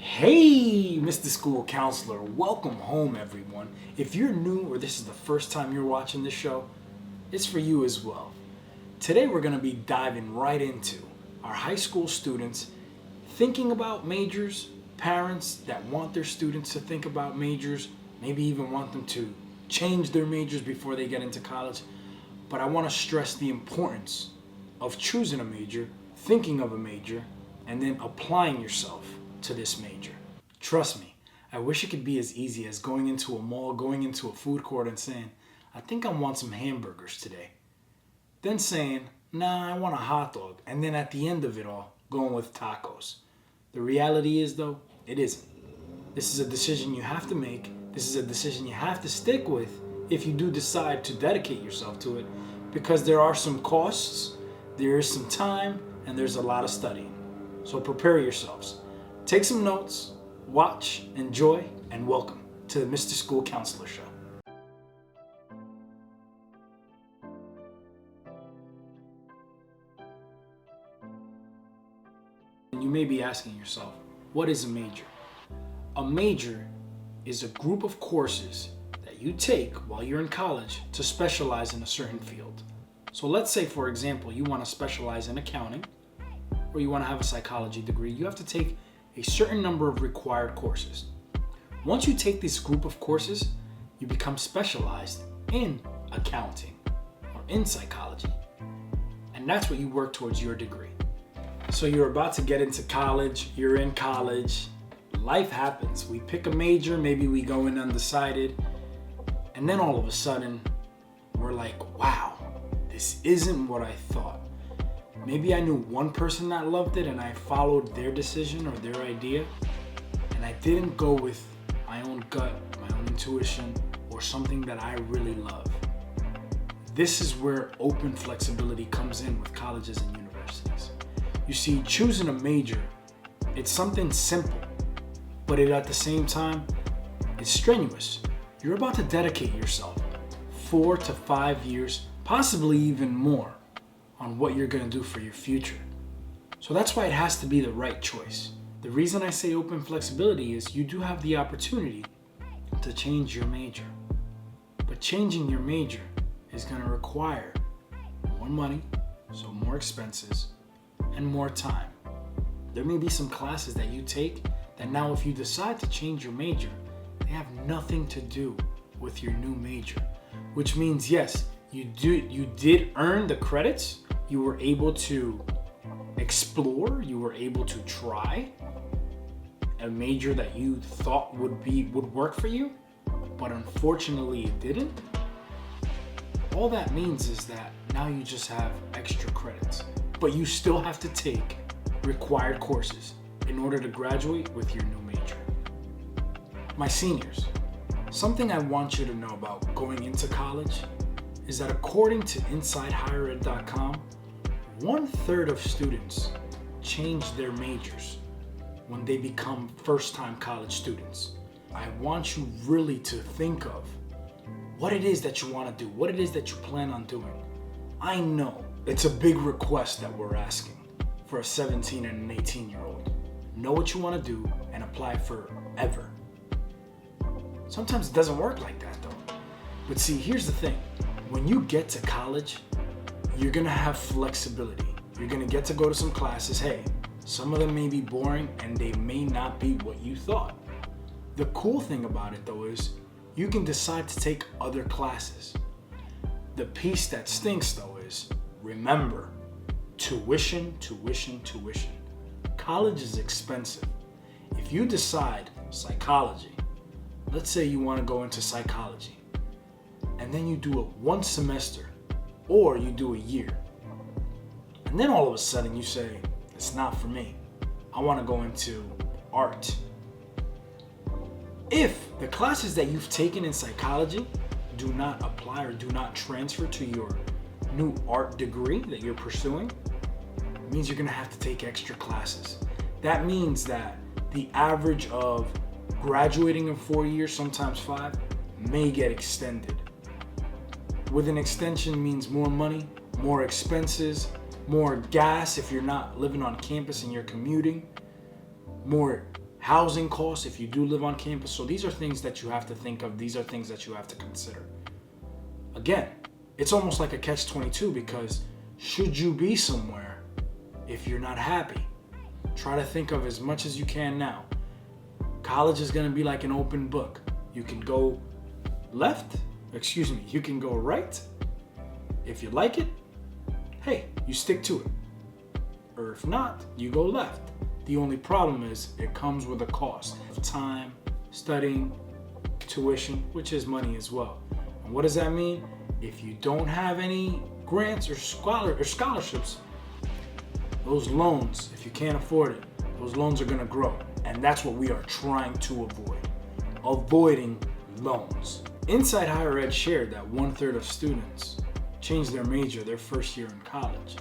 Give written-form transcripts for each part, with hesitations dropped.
Hey, Mr. School Counselor, welcome home, everyone. If you're new or this is the first time you're watching this show, it's for you as well. Today we're going to be diving right into our high school students thinking about majors, parents that want their students to think about majors, maybe even want them to change their majors before they get into college. But I want to stress the importance of choosing a major, thinking of a major, and then applying yourself to this major. Trust me, I wish it could be as easy as going into a mall, going into a food court and saying, I think I want some hamburgers today. Then saying, nah, I want a hot dog. And then at the end of it all, going with tacos. The reality is though, it isn't. This is a decision you have to make. This is a decision you have to stick with if you do decide to dedicate yourself to it, because there are some costs, there is some time, and there's a lot of studying. So prepare yourselves. Take some notes, watch, enjoy, and welcome to the Mr. School Counselor Show. You may be asking yourself, what is a major? A major is a group of courses that you take while you're in college to specialize in a certain field. So let's say, for example, you want to specialize in accounting, or you want to have a psychology degree. You have to take a certain number of required courses. Once you take this group of courses, you become specialized in accounting or in psychology. And that's what you work towards your degree. So you're about to get into college, you're in college, life happens. We pick a major, maybe we go in undecided, and then all of a sudden, we're like, wow, this isn't what I thought. Maybe I knew one person that loved it and I followed their decision or their idea, and I didn't go with my own gut, my own intuition, or something that I really love. This is where open flexibility comes in with colleges and universities. You see, choosing a major, it's something simple, but at the same time, it's strenuous. You're about to dedicate yourself 4 to 5 years, possibly even more, on what you're going to do for your future. So that's why it has to be the right choice. The reason I say open flexibility is you do have the opportunity to change your major. But changing your major is going to require more money, so more expenses, and more time. There may be some classes that you take that now if you decide to change your major, they have nothing to do with your new major. Which means, yes, you did earn the credits, you were able to explore, you were able to try a major that you thought would work for you, but unfortunately it didn't. All that means is that now you just have extra credits, but you still have to take required courses in order to graduate with your new major. My seniors, something I want you to know about going into college is that according to InsideHigherEd.com, 1/3 of students change their majors when they become first-time college students. I want you really to think of what it is that you want to do, what it is that you plan on doing. I know it's a big request that we're asking for a 17 and an 18-year-old. Know what you want to do and apply forever. Sometimes it doesn't work like that though. But see, here's the thing. When you get to college, you're gonna have flexibility. You're gonna get to go to some classes. Hey, some of them may be boring and they may not be what you thought. The cool thing about it though is you can decide to take other classes. The piece that stinks though is, remember, tuition. College is expensive. If you decide psychology, let's say you want to go into psychology, and then you do it one semester, or you do a year, and then all of a sudden you say, it's not for me. I want to go into art. If the classes that you've taken in psychology do not apply or do not transfer to your new art degree that you're pursuing, it means you're going to have to take extra classes. That means that the average of graduating in 4 years, sometimes 5, may get extended. With an extension means more money, more expenses, more gas if you're not living on campus and you're commuting, more housing costs if you do live on campus. So these are things that you have to think of. These are things that you have to consider. Again, it's almost like a catch-22, because should you be somewhere if you're not happy? Try to think of as much as you can now. College is going to be like an open book. You can go you can go right. If you like it, hey, you stick to it. Or if not, you go left. The only problem is it comes with a cost of time, studying, tuition, which is money as well. And what does that mean? If you don't have any grants or scholarships, those loans, if you can't afford it, those loans are going to grow. And that's what we are trying to avoid. Avoiding loans. Inside Higher Ed shared that 1/3 of students changed their major their first year in college.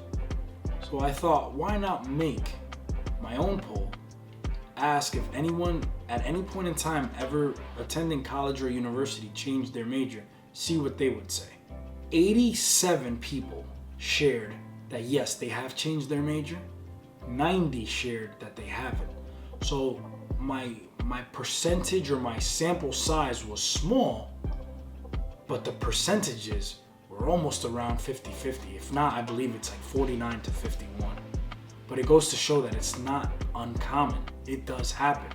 So I thought, why not make my own poll, ask if anyone at any point in time ever attending college or university changed their major, see what they would say. 87 people shared that yes, they have changed their major. 90 shared that they haven't. So my percentage or my sample size was small, but the percentages were almost around 50-50. If not, I believe it's like 49 to 51. But it goes to show that it's not uncommon. It does happen.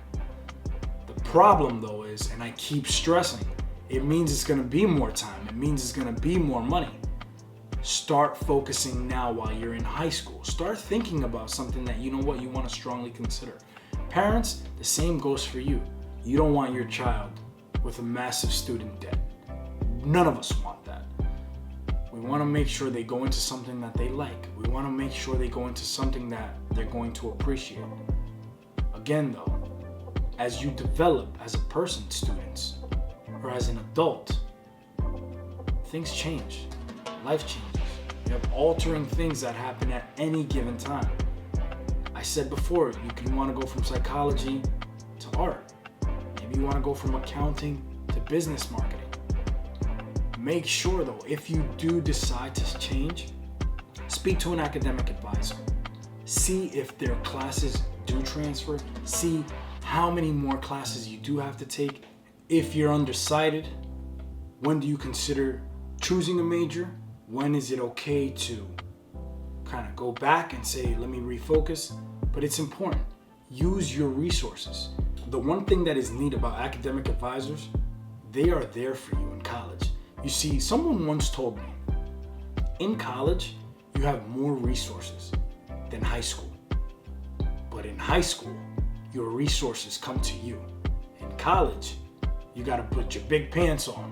The problem though is, and I keep stressing, it means it's gonna be more time. It means it's gonna be more money. Start focusing now while you're in high school. Start thinking about something that you know what you want to strongly consider. Parents, the same goes for you. You don't want your child with a massive student debt. None of us want that. We want to make sure they go into something that they like. We want to make sure they go into something that they're going to appreciate. Again though, as you develop as a person, students, or as an adult, things change. Life changes. You have altering things that happen at any given time. I said before, you can want to go from psychology to art. Maybe you want to go from accounting to business marketing. Make sure though, if you do decide to change, speak to an academic advisor. See if their classes do transfer. See how many more classes you do have to take. If you're undecided, when do you consider choosing a major? When is it okay to kind of go back and say, let me refocus? But it's important. Use your resources. The one thing that is neat about academic advisors, they are there for you in college. You see, someone once told me, in college, you have more resources than high school. But in high school, your resources come to you. In college, you gotta put your big pants on.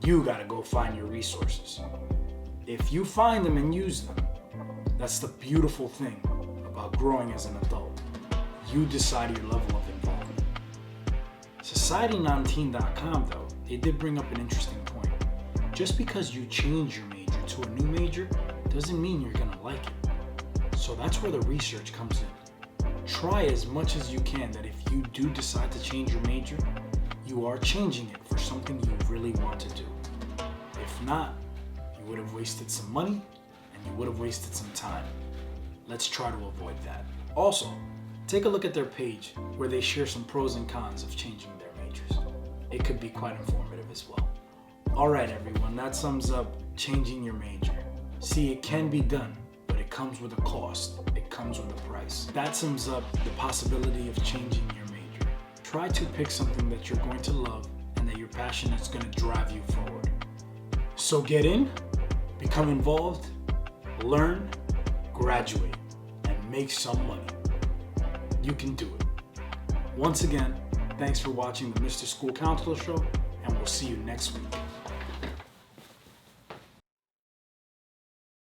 You gotta go find your resources. If you find them and use them, that's the beautiful thing about growing as an adult. You decide your level of involvement. SocietyNonTeen.com though, they did bring up an interesting point. Just because you change your major to a new major doesn't mean you're gonna like it. So that's where the research comes in. Try as much as you can that if you do decide to change your major, you are changing it for something you really want to do. If not, you would have wasted some money and you would have wasted some time. Let's try to avoid that. Also, take a look at their page where they share some pros and cons of changing their majors. It could be quite informative as well. Alright everyone, that sums up changing your major. See, it can be done, but it comes with a cost. It comes with a price. That sums up the possibility of changing your major. Try to pick something that you're going to love and that your passion is going to drive you forward. So get in, become involved, learn, graduate, and make some money. You can do it. Once again, thanks for watching the Mr. School Counselor Show, and we'll see you next week.